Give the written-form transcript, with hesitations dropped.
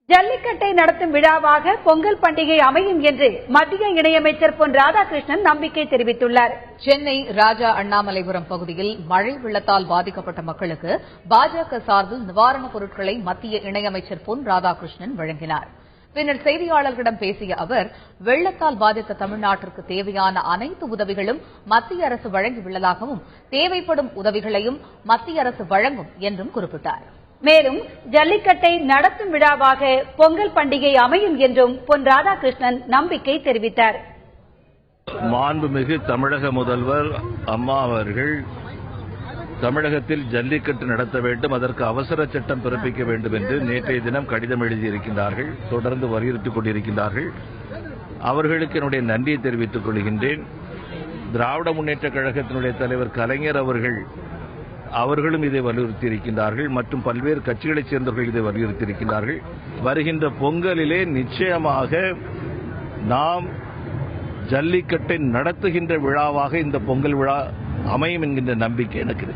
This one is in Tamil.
ஜல்லிக்கட்டை நடத்தும் விழாவாக பொங்கல் பண்டிகை அமையும் என்று மத்திய இணையமைச்சர் பொன் ராதாகிருஷ்ணன் நம்பிக்கை தெரிவித்துள்ளார். சென்னை ராஜா அண்ணாமலைபுரம் பகுதியில் மழை வெள்ளத்தால் பாதிக்கப்பட்ட மக்களுக்கு பாஜக சார்பில் நிவாரணப் பொருட்களை மத்திய இணையமைச்சர் பொன் ராதாகிருஷ்ணன் வழங்கினார். பின்னர் செய்தியாளர்களிடம் பேசிய அவர், வெள்ளத்தால் பாதித்த தமிழ்நாட்டிற்கு தேவையான அனைத்து உதவிகளும் மத்திய அரசு வழங்கியுள்ளதாகவும் தேவைப்படும் உதவிகளையும் மத்திய அரசு வழங்கும் என்றும் குறிப்பிட்டார். மேலும் ஜல்லிக்கட்டை நடத்தும் விழாவாக பொங்கல் பண்டிகை அமையும் என்றும் பொன் ராதாகிருஷ்ணன் நம்பிக்கை தெரிவித்தார். மாண்புமிகு தமிழக முதல்வர் அம்மா அவர்கள் தமிழகத்தில் ஜல்லிக்கட்டு நடத்த வேண்டும், அதற்கு அவசர சட்டம் பிறப்பிக்க வேண்டும் என்று நேற்றைய தினம் கடிதம் எழுதியிருக்கின்றார்கள். தொடர்ந்து வலியுறுத்திக் கொண்டிருக்கின்றார்கள். அவர்களுக்கு என்னுடைய நன்றியை தெரிவித்துக் கொள்கின்றேன். திராவிட முன்னேற்றக் கழகத்தினுடைய தலைவர் கலைஞர் அவர்களும் இதை வலியுறுத்தியிருக்கின்றார்கள். மற்றும் பல்வேறு கட்சிகளைச் சேர்ந்தவர்கள் இதை வலியுறுத்தியிருக்கின்றார்கள். வருகின்ற பொங்கலிலே நிச்சயமாக நாம் ஜல்லிக்கட்டை நடத்துகின்ற விழாவாக இந்த பொங்கல் விழா அமையும் என்கின்ற நம்பிக்கை எனக்கு இருக்கு.